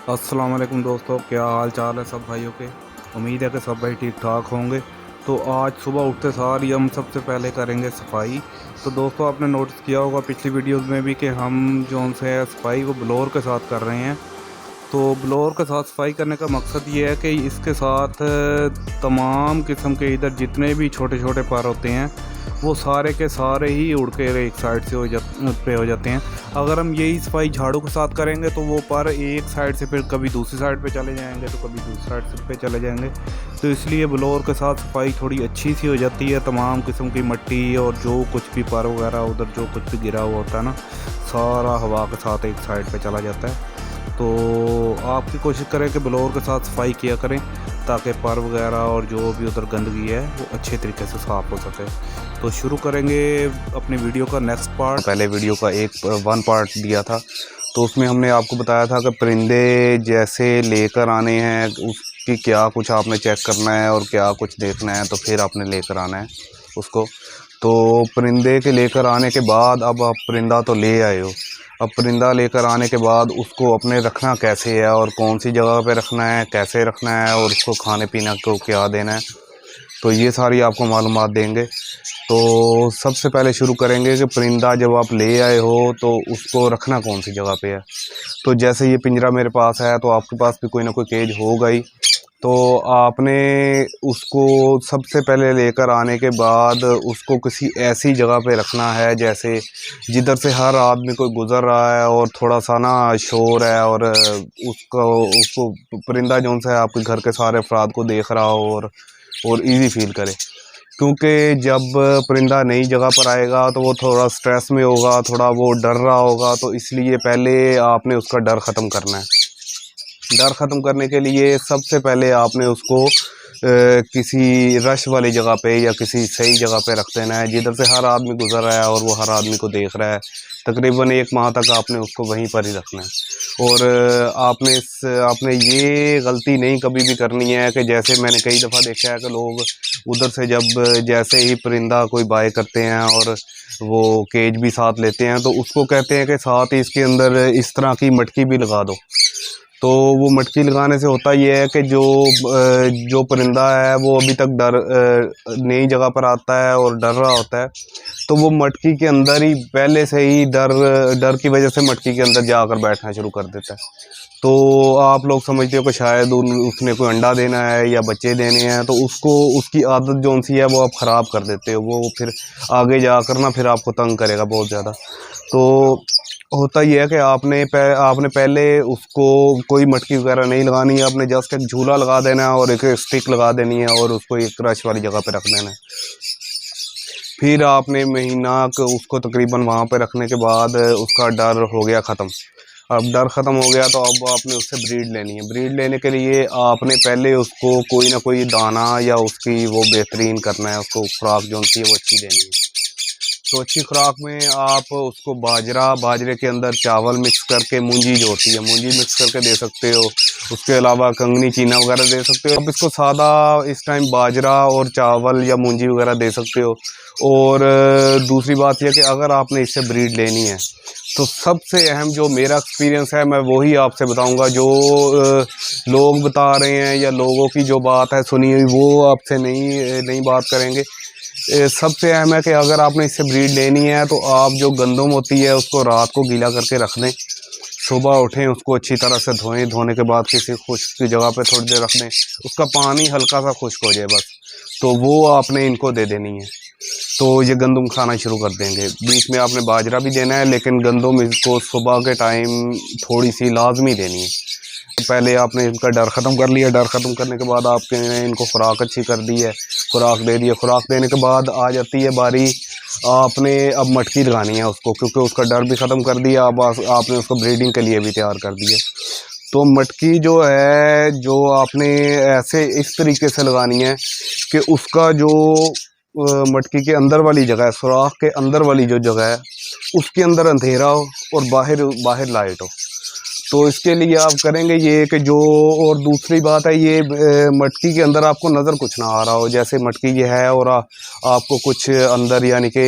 अस्सलाम वालेकुम दोस्तों, क्या हाल चाल है सब भाइयों के। उम्मीद है कि सब भाई ठीक ठाक होंगे। तो आज सुबह उठते सार ही हम सबसे पहले करेंगे सफाई। तो दोस्तों, आपने नोटिस किया होगा पिछली वीडियोस में भी कि हम जो उनसे सफाई वो ब्लोअर के साथ कर रहे हैं। तो ब्लोअर के साथ सफाई करने का मकसद ये है कि इसके साथ तमाम किस्म के इधर जितने भी छोटे छोटे पर होते हैं वो सारे के सारे ही उड़ के एक साइड से हो जाते हैं। अगर हम यही सफाई झाड़ू के साथ करेंगे तो वो पर एक साइड से फिर कभी दूसरी साइड पे चले जाएंगे तो कभी दूसरी साइड से पे चले जाएंगे। तो इसलिए ब्लोअर के साथ सफाई थोड़ी अच्छी सी हो जाती है। तमाम किस्म की मिट्टी और जो कुछ भी पर वगैरह उधर जो कुछ भी गिरा हुआ होता है ना, सारा हवा के साथ एक साइड पे चला जाता है। तो आपकी कोशिश करें कि ब्लोअर के साथ सफाई किया करें ताकि पर वगैरह और जो भी उधर गंदगी है वो अच्छे तरीके से साफ़ हो सके। तो शुरू करेंगे अपनी वीडियो का नेक्स्ट पार्ट। पहले वीडियो का एक वन पार्ट दिया था तो उसमें हमने आपको बताया था कि परिंदे जैसे लेकर आने हैं उसकी क्या कुछ आपने चेक करना है और क्या कुछ देखना है, तो फिर आपने लेकर आना है उसको। तो परिंदे के लेकर आने के बाद अब आप परिंदा तो ले आए हो, अब परिंदा लेकर आने के बाद उसको अपने रखना कैसे है और कौन सी जगह पे रखना है, कैसे रखना है और उसको खाने पीने को क्या देना है, तो ये सारी आपको मालूमात देंगे। तो सबसे पहले शुरू करेंगे कि परिंदा जब आप ले आए हो तो उसको रखना कौन सी जगह पे है। तो जैसे ये पिंजरा मेरे पास है तो आपके पास भी कोई ना कोई केज होगा ही। तो आपने उसको सबसे पहले लेकर आने के बाद उसको किसी ऐसी जगह पे रखना है जैसे जिधर से हर आदमी कोई गुज़र रहा है और थोड़ा सा ना शोर है और उसको उसको परिंदा जौन सा है आपके घर के सारे अफराद को देख रहा हो और इजी फील करे। क्योंकि जब परिंदा नई जगह पर आएगा तो वो थोड़ा स्ट्रेस में होगा, थोड़ा वो डर रहा होगा, तो इसलिए पहले आपने उसका डर ख़त्म करना है। डर ख़त्म करने के लिए सबसे पहले आपने उसको किसी रश वाली जगह पे या किसी सही जगह पे रख देना है जिधर से हर आदमी गुज़र रहा है और वो हर आदमी को देख रहा है। तकरीबन 1 माह तक आपने उसको वहीं पर ही रखना है। और आपने ये गलती नहीं कभी भी करनी है कि जैसे मैंने कई दफ़ा देखा है कि लोग उधर से जब जैसे ही परिंदा कोई बाय करते हैं और वो केज भी साथ लेते हैं तो उसको कहते हैं कि साथ ही इसके अंदर इस तरह की मटकी भी लगा दो। तो वो मटकी लगाने से होता ये है कि जो परिंदा है वो अभी तक नई जगह पर आता है और डर रहा होता है, तो वो मटकी के अंदर ही पहले से ही डर की वजह से मटकी के अंदर जाकर बैठना शुरू कर देता है। तो आप लोग समझते हो कि शायद उसने कोई अंडा देना है या बच्चे देने हैं, तो उसको उसकी आदत जौन सी है वो आप ख़राब कर देते हो। वो फिर आगे जाकर ना फिर आपको तंग करेगा बहुत ज़्यादा। तो होता ही है कि आपने पहले उसको कोई मटकी वगैरह नहीं लगानी है, आपने जस्ट एक झूला लगा देना है और एक स्टिक लगा देनी है और उसको एक रश वाली जगह पे रख देना है। फिर आपने महीना उसको तकरीबन वहाँ पे रखने के बाद उसका डर हो गया ख़त्म। अब डर ख़त्म हो गया तो अब आपने उससे ब्रीड लेनी है। ब्रीड लेने के लिए आपने पहले उसको कोई ना कोई दाना या उसकी वो बेहतरीन करना है, उसको खुराक जो सी है वो अच्छी देनी है। तो अच्छी खुराक में आप उसको बाजरे के अंदर चावल मिक्स करके मूंजी जो होती है मूंजी मिक्स करके दे सकते हो। उसके अलावा कंगनी चीना वगैरह दे सकते हो। आप इसको सादा इस टाइम बाजरा और चावल या मूंजी वगैरह दे सकते हो। और दूसरी बात यह कि अगर आपने इससे ब्रीड लेनी है तो सबसे अहम जो मेरा एक्सपीरियंस है मैं वही आपसे बताऊंगा। जो लोग बता रहे हैं या लोगों की जो बात है सुनी हुई वो आपसे नहीं बात करेंगे। सबसे अहम है कि अगर आपने इससे ब्रीड लेनी है तो आप जो गंदम होती है उसको रात को गीला करके रख दें, सुबह उठें उसको अच्छी तरह से धोएं, धोने के बाद किसी खुश्क की जगह पे थोड़ी देर रख दें, उसका पानी हल्का सा खुश्क हो जाए बस, तो वो आपने इनको दे देनी है। तो ये गंदम खाना शुरू कर देंगे। बीच में आपने बाजरा भी देना है लेकिन गंदम इसको सुबह के टाइम थोड़ी सी लाजमी देनी है। पहले आपने इनका डर ख़त्म कर लिया। डर ख़त्म करने के बाद आपने इनको खुराक अच्छी कर दी है, खुराक दे दी है। खुराक देने के बाद आ जाती है बारी आपने अब मटकी लगानी है उसको, क्योंकि उसका डर भी ख़त्म कर दिया। अब आपने उसको ब्रीडिंग के लिए भी तैयार कर दिया। तो मटकी जो है जो आपने ऐसे इस तरीके से लगानी है कि उसका जो मटकी के अंदर वाली जगह है, सुराख के अंदर वाली जो जगह है उसके अंदर अंधेरा हो और बाहर बाहर लाइट हो। तो इसके लिए आप करेंगे ये कि जो, और दूसरी बात है ये मटकी के अंदर आपको नज़र कुछ ना आ रहा हो, जैसे मटकी ये है और आपको कुछ अंदर यानी कि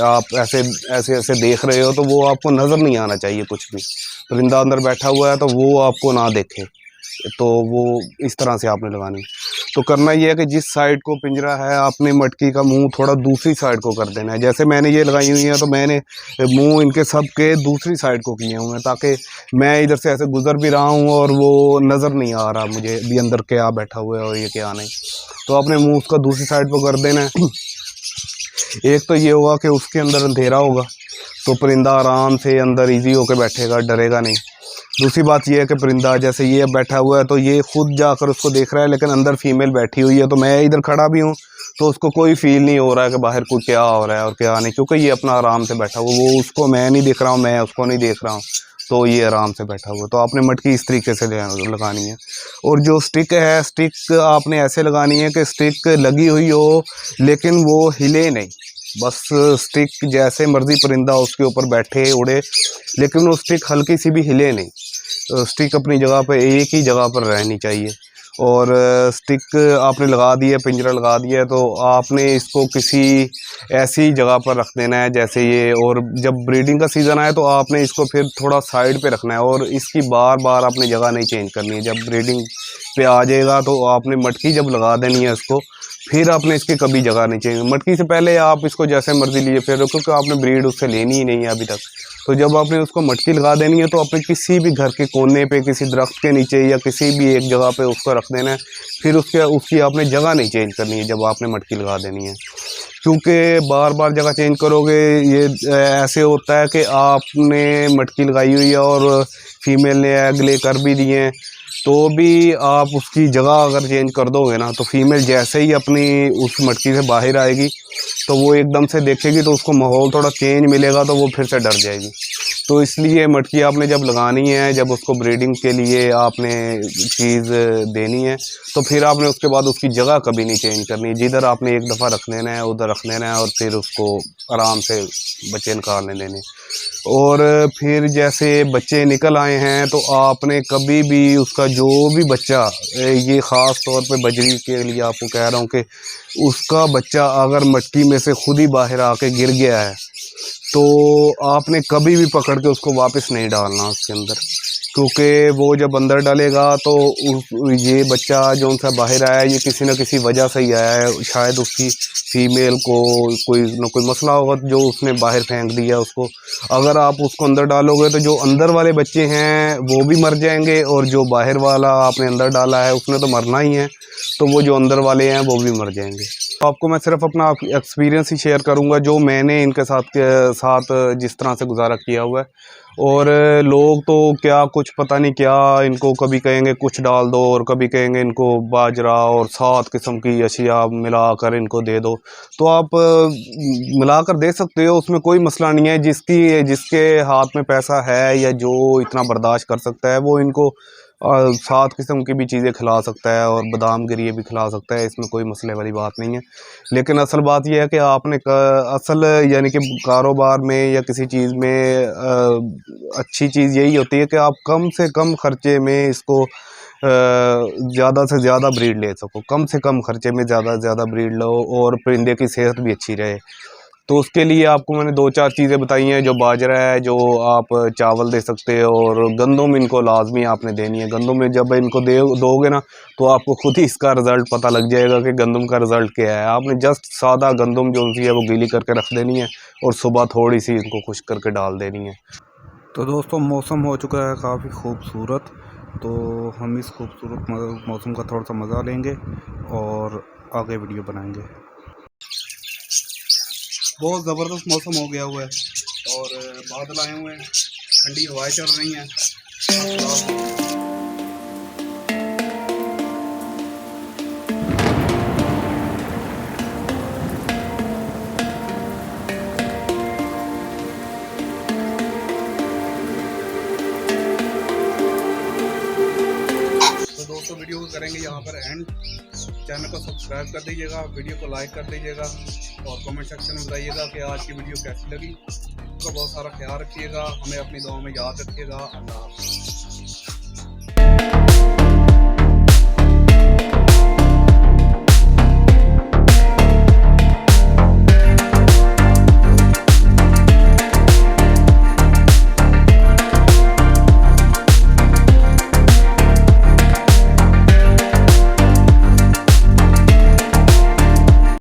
आप ऐसे ऐसे ऐसे देख रहे हो, तो वो आपको नज़र नहीं आना चाहिए। कुछ भी परिंदा अंदर बैठा हुआ है तो वो आपको ना देखे, तो वो इस तरह से आपने लगानी। तो करना ये है कि जिस साइड को पिंजरा है आपने मटकी का मुंह थोड़ा दूसरी साइड को कर देना है। जैसे मैंने ये लगाई हुई है तो मैंने मुंह इनके सब के दूसरी साइड को किए हुए हैं, ताकि मैं इधर से ऐसे गुजर भी रहा हूँ और वो नज़र नहीं आ रहा मुझे भी अंदर क्या बैठा हुआ है और ये क्या नहीं। तो आपने मुंह उसका दूसरी साइड पर कर देना है। एक तो ये होगा कि उसके अंदर अंधेरा होगा तो परिंदा आराम से अंदर ईजी होकर बैठेगा, डरेगा नहीं। दूसरी बात यह है कि परिंदा जैसे ये बैठा हुआ है तो ये खुद जाकर उसको देख रहा है, लेकिन अंदर फीमेल बैठी हुई है, तो मैं इधर खड़ा भी हूँ तो उसको कोई फील नहीं हो रहा है कि बाहर कोई क्या हो रहा है और क्या नहीं, क्योंकि ये अपना आराम से बैठा हुआ, वो उसको मैं नहीं देख रहा हूँ, मैं उसको नहीं देख रहा हूँ, तो ये आराम से बैठा हुआ। तो आपने मटकी इस तरीके से लगानी है। और जो स्टिक है, स्टिक आपने ऐसे लगानी है कि स्टिक लगी हुई हो लेकिन वो हिले नहीं। बस स्टिक जैसे मर्जी परिंदा उसके ऊपर बैठे उड़े, लेकिन वो स्टिक हल्की सी भी हिले नहीं। स्टिक अपनी जगह पे एक ही जगह पर रहनी चाहिए। और स्टिक आपने लगा दी है, पिंजरा लगा दिया है, तो आपने इसको किसी ऐसी जगह पर रख देना है जैसे ये। और जब ब्रीडिंग का सीज़न आए तो आपने इसको फिर थोड़ा साइड पे रखना है और इसकी बार बार आपने जगह नहीं चेंज करनी है। जब ब्रीडिंग पे आ जाएगा तो आपने मटकी जब लगा देनी है इसको, फिर आपने इसकी कभी जगह नहीं चेंज। मटकी से पहले आप इसको जैसे मर्जी लिए फिर, क्योंकि आपने ब्रीड उससे लेनी ही नहीं है अभी तक। तो जब आपने उसको मटकी लगा देनी है तो आपने किसी भी घर के कोने पे, किसी दरख्त के नीचे या किसी भी एक जगह पे उसको रख देना है। फिर उसकी आपने जगह नहीं चेंज करनी है जब आपने मटकी लगा देनी है, क्योंकि बार बार जगह चेंज करोगे ये ऐसे होता है कि आपने मटकी लगाई हुई है और फीमेल ने एग ले कर भी दिए हैं, तो भी आप उसकी जगह अगर चेंज कर दोगे ना, तो फीमेल जैसे ही अपनी उस मटकी से बाहर आएगी तो वो एकदम से देखेगी तो उसको माहौल थोड़ा चेंज मिलेगा तो वो फिर से डर जाएगी। तो इसलिए मटकी आपने जब लगानी है, जब उसको ब्रीडिंग के लिए आपने चीज़ देनी है, तो फिर आपने उसके बाद उसकी जगह कभी नहीं चेंज करनी। जिधर आपने एक दफ़ा रख देना है उधर रख देना है और फिर उसको आराम से बच्चे निकालने देने। और फिर जैसे बच्चे निकल आए हैं तो आपने कभी भी उसका जो भी बच्चा, ये ख़ास तौर पे बजरी के लिए आपको कह रहा हूँ कि उसका बच्चा अगर मटकी में से खुद ही बाहर आके गिर गया है तो आपने कभी भी पकड़ के उसको वापस नहीं डालना उसके अंदर, क्योंकि वो जब अंदर डालेगा तो ये बच्चा जो सा बाहर आया है ये किसी न किसी वजह से ही आया है। शायद उसकी फीमेल को कोई न कोई मसला होगा जो उसने बाहर फेंक दिया उसको। अगर आप उसको अंदर डालोगे तो जो अंदर वाले बच्चे हैं वो भी मर जाएंगे और जो बाहर वाला आपने अंदर डाला है उसने तो मरना ही है, तो वो जो अंदर वाले हैं वो भी मर जाएंगे। तो आपको मैं सिर्फ अपना एक्सपीरियंस ही शेयर करूंगा जो मैंने इनके साथ जिस तरह से गुजारा किया हुआ है। और लोग तो क्या कुछ पता नहीं क्या, इनको कभी कहेंगे कुछ डाल दो और कभी कहेंगे इनको बाजरा और 7 किस्म की अशिया मिलाकर इनको दे दो। तो आप मिलाकर दे सकते हो, उसमें कोई मसला नहीं है। जिसके हाथ में पैसा है या जो इतना बर्दाश्त कर सकता है वो इनको 7 किस्म की भी चीज़ें खिला सकता है और बादाम गिरिए भी खिला सकता है, इसमें कोई मसले वाली बात नहीं है। लेकिन असल बात यह है कि आपने असल यानी कि कारोबार में या किसी चीज़ में अच्छी चीज़ यही होती है कि आप कम से कम ख़र्चे में इसको ज़्यादा से ज़्यादा ब्रीड ले सको, कम से कम ख़र्चे में ज़्यादा से ज़्यादा ब्रीड लो और परिंदे की सेहत भी अच्छी रहे। तो उसके लिए आपको मैंने 2-4 चीज़ें बताई हैं, जो बाजरा है, जो आप चावल दे सकते हो, और गंदम इनको लाजमी आपने देनी है। गंदम में जब इनको दोगे ना तो आपको खुद ही इसका रिज़ल्ट पता लग जाएगा कि गंदम का रिज़ल्ट क्या है। आपने जस्ट सादा गंदम जो सी है वो गीली करके रख देनी है और सुबह थोड़ी सी इनको खुश्क करके डाल देनी है। तो दोस्तों मौसम हो चुका है काफ़ी खूबसूरत, तो हम इस खूबसूरत मौसम का थोड़ा सा मज़ा लेंगे और आगे वीडियो बनाएंगे। बहुत ज़बरदस्त मौसम हो गया हुआ है और बादल आए हुए हैं, ठंडी हवाएं चल रही हैं। तो दोस्तों वीडियो को करेंगे यहाँ पर एंड। चैनल को सब्सक्राइब कर दीजिएगा, वीडियो को लाइक कर दीजिएगा और कमेंट सेक्शन में बताइएगा कि आज की वीडियो कैसी लगी। उसका बहुत सारा ख्याल रखिएगा, हमें अपनी दुआ में याद रखिएगा। अल्लाह हाफ़िज़।